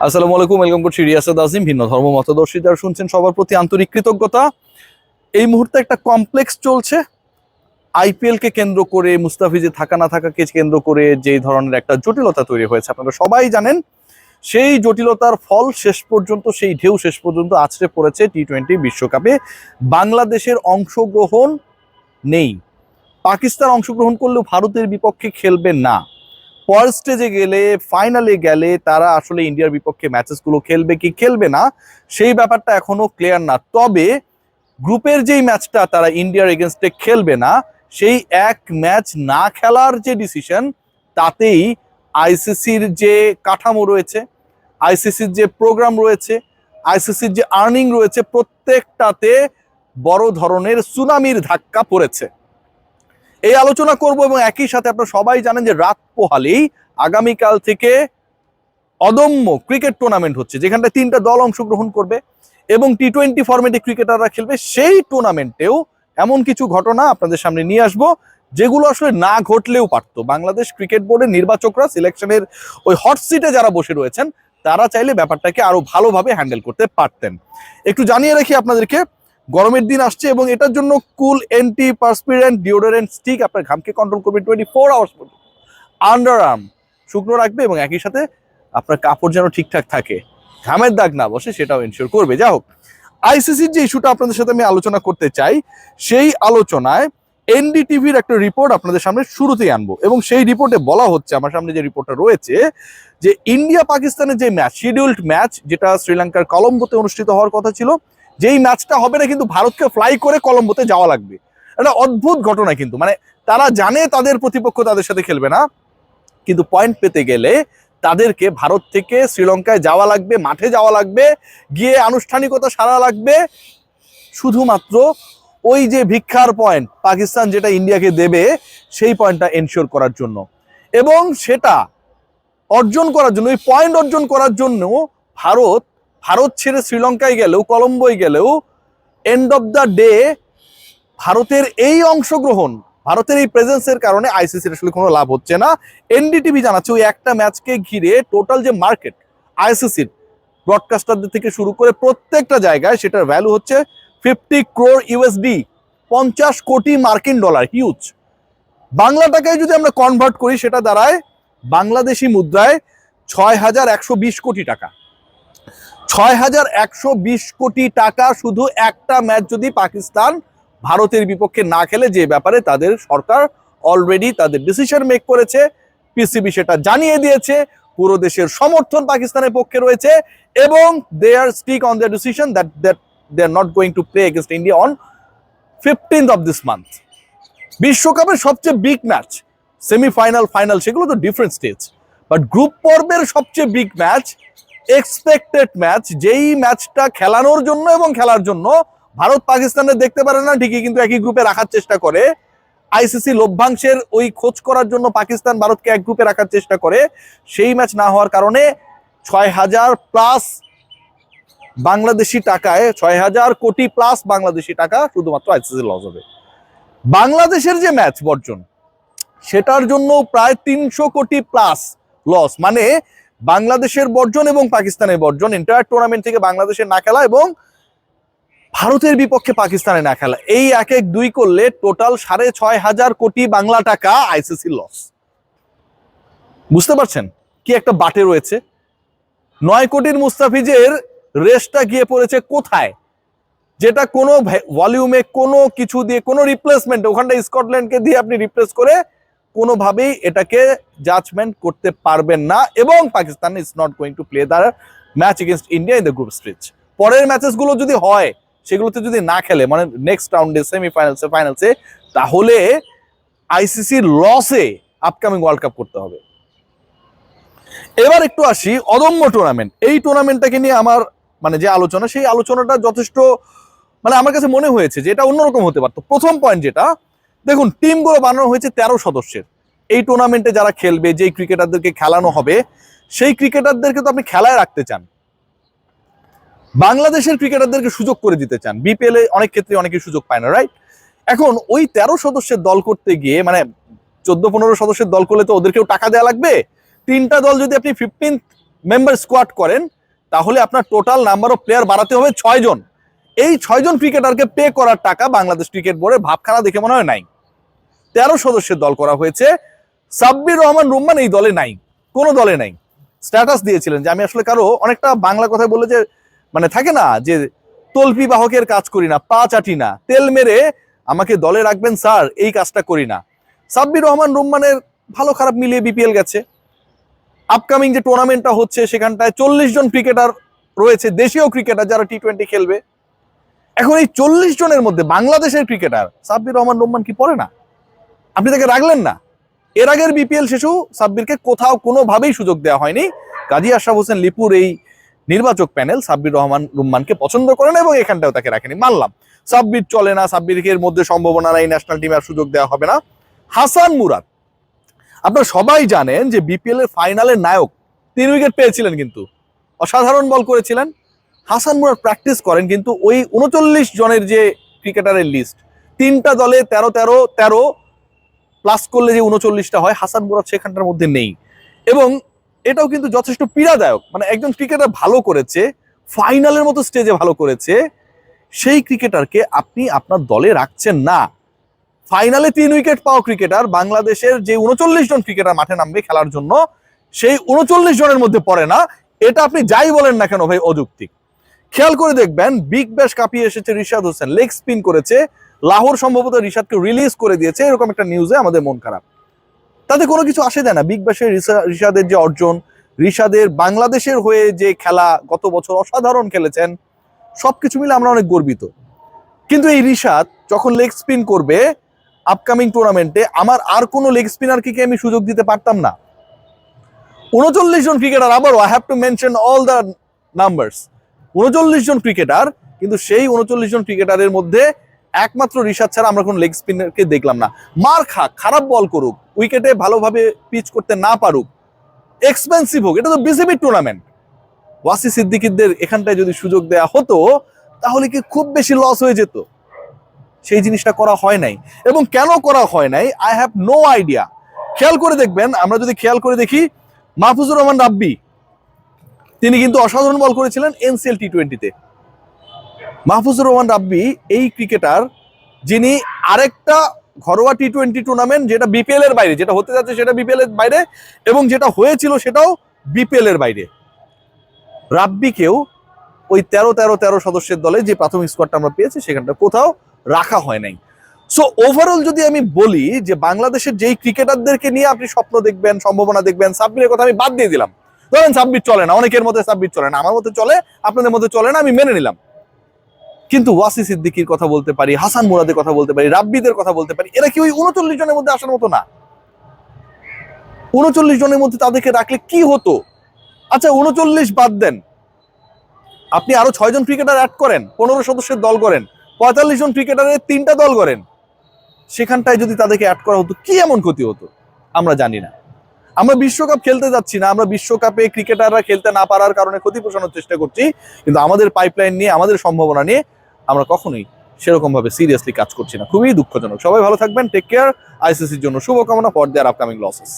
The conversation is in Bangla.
আসসালামু আলাইকুম, ওয়েলকাম করছি রিয়াসাত আজিম। ভিন্ন ধর্ম মতদর্শী যারা শুনছেন সবার প্রতি আন্তরিক কৃতজ্ঞতা। এই মুহূর্তে একটা কমপ্লেক্স চলছে আইপিএল কে কেন্দ্র করে, মুস্তাফিজের থাকা না থাকাকে কেন্দ্র করে যে ধরনের একটা জটিলতা তৈরি হয়েছে আপনারা সবাই জানেন। সেই জটিলতার ফল শেষ পর্যন্ত, সেই ঢেউ শেষ পর্যন্ত আছড়ে পড়েছে টি-20 বিশ্বকাপে। বাংলাদেশের অংশগ্রহণ নেই। পাকিস্তান অংশগ্রহণ করলেও ভারতের বিপক্ষে খেলবে না। পর স্টেজে গেলে, ফাইনালে গেলে তারা আসলে ইন্ডিয়ার বিপক্ষে ম্যাচেসগুলো খেলবে কি খেলবে না সেই ব্যাপারটা এখনো ক্লিয়ার না। তবে গ্রুপের যেই ম্যাচটা তারা ইন্ডিয়ার এগেনস্টে খেলবে না, সেই এক ম্যাচ না খেলার যে ডিসিশন, তাতেই আইসিসির যে কাঠামো রয়েছে, আইসিসির যে প্রোগ্রাম রয়েছে, আইসিসির যে আর্নিং রয়েছে, প্রত্যেকটাতে বড় ধরনের সুনামির ধাক্কা পড়েছে। এই আলোচনা করব এবং একই সাথে আপনারা সবাই জানেন যে রাত পোহালেই আগামীকাল থেকে অদম্য ক্রিকেট টুর্নামেন্ট হচ্ছে, যেখানটায় 3টা দল অংশগ্রহণ করবে এবং টি-20 ফরম্যাটে ক্রিকেটাররা খেলবে। সেই টুর্নামেন্টেও এমন কিছু ঘটনা আপনাদের সামনে নিয়ে আসবো যেগুলো আসলে না ঘটলেও পারতো। বাংলাদেশ ক্রিকেট বোর্ডের নির্বাচকরা সিলেকশনের ওই হট সিটে যারা বসে রয়েছেন, তারা চাইলে ব্যাপারটাকে আরো ভালোভাবে হ্যান্ডেল করতে পারতেন। একটু জানিয়ে রাখি আপনাদেরকে, গরমের দিন আসছে এবং এটার জন্য কুল এন্টি পার্সপিরেন্ট ডিওডোরেন্ট স্টিক আপনার ঘামকে কন্ট্রোল করবে 24 আওয়ার্স পর্যন্ত। আন্ডার আর্ম শুকনো রাখবে এবং একই সাথে আপনার কাপড় যেন ঠিকঠাক থাকে, ঘামের দাগ না বসে, সেটাও এনশিওর করবে। যা হোক, আইসিসির যে ইস্যুটা আপনাদের সাথে আমি আলোচনা করতে চাই, সেই আলোচনায় এনডিটিভির একটা রিপোর্ট আপনাদের সামনে শুরুতেই আনবো এবং সেই রিপোর্টে বলা হচ্ছে, আমার সামনে যে রিপোর্টটা রয়েছে, যে ইন্ডিয়া পাকিস্তানের যে ম্যাচ, শিডিউলড ম্যাচ, যেটা শ্রীলঙ্কার কলম্বোতে অনুষ্ঠিত হওয়ার কথা ছিল, যেই ম্যাচটা হবে না, কিন্তু ভারতকে ফ্লাই করে কলম্বোতে যাওয়া লাগবে। একটা অদ্ভুত ঘটনা কিন্তু, মানে তারা জানে তাদের প্রতিপক্ষ তাদের সাথে খেলবে না, কিন্তু পয়েন্ট পেতে গেলে তাদেরকে ভারত থেকে শ্রীলঙ্কায় যাওয়া লাগবে, মাঠে যাওয়া লাগবে, গিয়ে আনুষ্ঠানিকতা সারা লাগবে, শুধুমাত্র ওই যে ভিক্ষার পয়েন্ট পাকিস্তান যেটা ইন্ডিয়াকে দেবে সেই পয়েন্টটা এনশিওর করার জন্য। এবং সেটা অর্জন করার জন্য, ওই পয়েন্ট অর্জন করার জন্য ভারত ছেড়ে শ্রীলঙ্কায় গেলেও, কলম্বোয় গেলেও, এন্ড অফ দ্য ডে ভারতের এই অংশগ্রহণ, ভারতের এই প্রেজেন্সের কারণে আইসিসির আসলে কোনো লাভ হচ্ছে না। এনডিটিভি জানাচ্ছে ওই একটা ম্যাচকে ঘিরে টোটাল যে মার্কেট আইসিসির, ব্রডকাস্টারদের থেকে শুরু করে প্রত্যেকটা জায়গায়, সেটার ভ্যালু হচ্ছে 50 crore ইউএসডি, 50 কোটি মার্কিন ডলার, হিউজ। বাংলা টাকায় যদি আমরা কনভার্ট করি, সেটা দাঁড়ায় বাংলাদেশি মুদ্রায় 6120 কোটি টাকা। 6120 কোটি টাকা শুধু একটা ম্যাচ যদি পাকিস্তান ভারতের বিপক্ষে না খেলে, যে ব্যাপারে তাদের সরকার অলরেডি তাদের ডিসিশন মেক করেছে, পিসিবি সেটা জানিয়ে দিয়েছে, পুরো দেশের সমর্থন পাকিস্তানের পক্ষে রয়েছে এবং they are stick on their decision that they are not going to play against India on 15th of this month. বিশ্বকাপের সবচেয়ে বিগ ম্যাচ, সেমিফাইনাল, ফাইনাল, সেগুলো তো ডিফারেন্ট স্টেজ, বাট গ্রুপ পর্বের সবচেয়ে বিগ ম্যাচ, এক্সপেক্টেড ম্যাচ, যেই ম্যাচটা খেলানোর জন্য এবং খেলার জন্য ভারত পাকিস্তানের দেখতে পারে না ঠিকই, কিন্তু একই গ্রুপে রাখার চেষ্টা করে। আইসিসি লভ্যাংশের ওই খোঁজ করার জন্য পাকিস্তান ভারতকে এক গ্রুপে রাখার চেষ্টা করে। সেই ম্যাচ না হওয়ার কারণে 6000 প্লাস বাংলাদেশি টাকায়, 6000 কোটি প্লাস বাংলাদেশি টাকা শুধুমাত্র আইসিসি লস হবে। বাংলাদেশের যে ম্যাচ বর্জন, সেটার জন্য প্রায় 300 কোটি প্লাস লস। মানে বাংলাদেশের বর্জন এবং পাকিস্তানের বর্জন, এন্টায়ার টুর্নামেন্ট থেকে বাংলাদেশের না খেলা এবং ভারতের বিপক্ষে পাকিস্তানে না খেলা, এই এক এক দুই করলে টোটাল 6500 কোটি বাংলা টাকা আইসিসি লস। বুঝতে পারছেন কি একটা বাটে রয়েছে? 9 কোটির মুস্তাফিজের রেসটা গিয়ে পড়েছে কোথায়, যেটা কোনো ভলিউমে, কোনো কিছু দিয়ে, কোনো রিপ্লেসমেন্ট, ওখানটা স্কটল্যান্ডকে দিয়ে আপনি রিপ্লেস করে কোনোভাবেই এটাকে জাজমেন্ট করতে পারবেন না। এবং Pakistan is not going to play the match against India in the group stage. পরের ম্যাচেসগুলো যদি হয়, সেগুলোতে যদি না খেলে, মানে নেক্সট রাউন্ডে, সেমিফাইনালসে, ফাইনালসে, তাহলে আইসিসির লসে আপকামিং ওয়ার্ল্ড কাপ করতে হবে। এবার একটু আসি অদম্য টুর্নামেন্ট। এই টুর্নামেন্টটাকে নিয়ে আমার মানে যে আলোচনা, সেই আলোচনাটা যথেষ্ট, মানে আমার কাছে মনে হয়েছে যে এটা অন্যরকম হতে পারতো। প্রথম পয়েন্ট যেটা, দেখুন টিমগুলো বানানো হয়েছে 13 সদস্যের। এই টুর্নামেন্টে যারা খেলবে, যেই ক্রিকেটারদেরকে খেলানো হবে, সেই ক্রিকেটারদেরকে তো আপনি খেলায় রাখতে চান, বাংলাদেশের ক্রিকেটারদেরকে সুযোগ করে দিতে চান। বিপিএল এ অনেক ক্ষেত্রে অনেকেই সুযোগ পায় না, রাইট? এখন ওই 13 সদস্যের দল করতে গিয়ে, মানে 14-15 সদস্যের দল করলে তো ওদেরকেও টাকা দেওয়া লাগবে। 3টা দল যদি আপনি 15 মেম্বার স্কোয়াড করেন, তাহলে আপনার টোটাল নাম্বার অফ প্লেয়ার বাড়াতে হবে 6 জন। এই 6 জন ক্রিকেটারকে পে করার টাকা বাংলাদেশ ক্রিকেট বোর্ডের ভাবখানা দেখে মনে হয় নাই। 13 সদস্যের দল করা হয়েছে, সাব্বির রহমান রুম্মান এই দলে নাই, কোনো দলে নাই। স্ট্যাটাস দিয়েছিলেন যে আমি আসলে কারো, অনেকটা বাংলা কথায় বলে যে মানে থাকে না যে তল্পি বাহকের কাজ করি না, পা চাটি না, তেল মেরে আমাকে দলে রাখবেন স্যার, এই কাজটা করি না। সাব্বির রহমান রুম্মানের ভালো খারাপ মিলিয়ে বিপিএল গেছে। আপকামিং যে টুর্নামেন্টটা হচ্ছে সেখানটায় 40 জন ক্রিকেটার রয়েছে, দেশীয় ক্রিকেটার যারা টি-20 খেলবে। এখন এই 40 জনের মধ্যে বাংলাদেশের ক্রিকেটার সাব্বির রহমান রুম্মান কি পড়ে না? আপনি তাকে রাখলেন না। এর আগের বিপিএল শেষেও সাব্বিরকে কোথাও কোনোভাবেই সুযোগ দেওয়া হয়নি। কাজী আশরাফ হোসেন লিপুর এই নির্বাচক প্যানেল সাব্বির রহমান রুম্মানকে পছন্দ করে না এবং এখানটাও তাকে রাখেনি। মানলাম সাব্বির চলে না, সাব্বিরের মধ্যে সম্ভাবনা নাই, ন্যাশনাল টিমে আর সুযোগ দেওয়া হবে না। হাসান মুরাদ, আপনারা সবাই জানেন যে বিপিএল এর ফাইনালের নায়ক, 3 উইকেট পেয়েছিলেন, কিন্তু অসাধারণ বল করেছিলেন। হাসান মুরাদ প্র্যাকটিস করেন, কিন্তু ওই 39 জনের যে ক্রিকেটারের লিস্ট, 3টা দলে 13 প্লাস করলে যে 39টা হয়, হাসান মুরাদ সেখানটার মধ্যে নেই। এবং এটাও কিন্তু যথেষ্ট পীড়াদায়ক। মানে একজন ক্রিকেটার ভালো করেছে, ফাইনালের মতো স্টেজে ভালো করেছে, সেই ক্রিকেটারকে আপনি আপনার দলে রাখছেন না। ফাইনালে 3 উইকেট পাওয়া ক্রিকেটার বাংলাদেশের যে 39 জন ক্রিকেটার মাঠে নামবে খেলার জন্য, সেই 39 জনের মধ্যে পড়ে না। এটা আপনি যাই বলেন না কেন ভাই, অযৌক্তিক। খেয়াল করে দেখবেন, বিগ ব্যাশ কাঁপিয়ে এসেছে রিশাদ হোসেন, লেগ স্পিন করেছে, লাহোর সম্ভবত রিশাদকে রিলিজ করে দিয়েছে, এরকম একটা নিউজে আমাদের মন খারাপ। তাতে কোনো কিছু আসে যায় না। বিগ ব্যাশের রিশাদের যে অর্জন, রিশাদের বাংলাদেশের হয়ে যে খেলা, গত বছর অসাধারণ খেলেছেন, সবকিছু মিলে আমরা অনেক গর্বিত। কিন্তু এই রিশাদ যখন লেগ স্পিন করবে আপকামিং টুর্নামেন্টে, আমার আর কোনো লেগ স্পিনারকে আমি সুযোগ দিতে পারতাম না। 39 জন ক্রিকেটার, আবারও I have to mention all the numbers, 39 জন ক্রিকেটার, কিন্তু সেই 39 জন ক্রিকেটারের মধ্যে একমাত্র রিশাদ ছাড়া আমরা কোন লেগ স্পিনারকে দেখলাম না। মার খাক, খারাপ বল করুক, উইকেটে ভালোভাবে পিচ করতে না পারুক, এক্সপেন্সিভ হোক, এটা তো বিসিবি টুর্নামেন্ট। ওয়াসি সিদ্দিকীদের এখানটায় যদি সুযোগ দেয়া হতো তাহলে কি খুব বেশি লস হয়ে যেত? সেই জিনিসটা করা হয় নাই। এবং কেন করা হয় নাই, আই হ্যাভ নো আইডিয়া। খেয়াল করে দেখবেন, আমরা যদি খেয়াল করে দেখি, মাহফুজুর রহমান রাব্বি, তিনি কিন্তু অসাধারণ বল করেছিলেন এনসিএল টি-20-তে। মাহফুজুর রহমান রাব্বি এই ক্রিকেটার যিনি আরেকটা ঘরোয়া টি-20 টুর্নামেন্ট, যেটা বিপিএল এর বাইরে, যেটা হতে যাচ্ছে সেটা বিপিএল এর বাইরে, এবং যেটা হয়েছিল সেটাও বিপিএল এর বাইরে, রাব্বিকেও ওই 13 সদস্যের দলে যে প্রাথমিক স্কোয়াডটা আমরা পেয়েছি সেখানটা কোথাও রাখা হয় নাই। সো ওভারঅল যদি আমি বলি যে বাংলাদেশের যেই ক্রিকেটারদেরকে নিয়ে আপনি স্বপ্ন দেখবেন, সম্ভাবনা দেখবেন, সাব্বিরের কথা আমি বাদ দিয়ে দিলাম। ধরেন সাব্বির চলে না, অনেকের মধ্যে সাব্বির চলে না, আমার মধ্যে চলে, আপনাদের মধ্যে চলে না, আমি মেনে নিলাম। কিন্তু ওয়াসি সিদ্দিকীর কথা বলতে পারি, হাসান মুরাদের কথা বলতে পারি, রাব্বিদের কথা বলতে পারি, এরা কি ওই 39 জনের মধ্যে আসার মতো না? 39 জনের মধ্যে তাদেরকে রাখলে কি হতো? আচ্ছা 39 বাদ দেন, আপনি আরো 6 জন ক্রিকেটার অ্যাড করেন, 15 সদস্যের দল করেন, 45 জন ক্রিকেটারের 3টা দল করেন, সেখানটায় যদি তাদেরকে অ্যাড করা হতো কি এমন ক্ষতি হতো আমরা জানি না। আমরা বিশ্বকাপ খেলতে যাচ্ছি না, আমরা বিশ্বকাপে ক্রিকেটাররা খেলতে না পারার কারণে ক্ষতি পোষানোর চেষ্টা করছি, কিন্তু আমাদের পাইপলাইন নিয়ে, আমাদের সম্ভাবনা নিয়ে আমরা কখনোই সেরকম ভাবে সিরিয়াসলি কাজ করছি না। খুবই দুঃখজনক। সবাই ভালো থাকবেন, টেক কেয়ার। আইসিসির জন্য শুভকামনা ফর দেয়ার আপকামিং লসেস।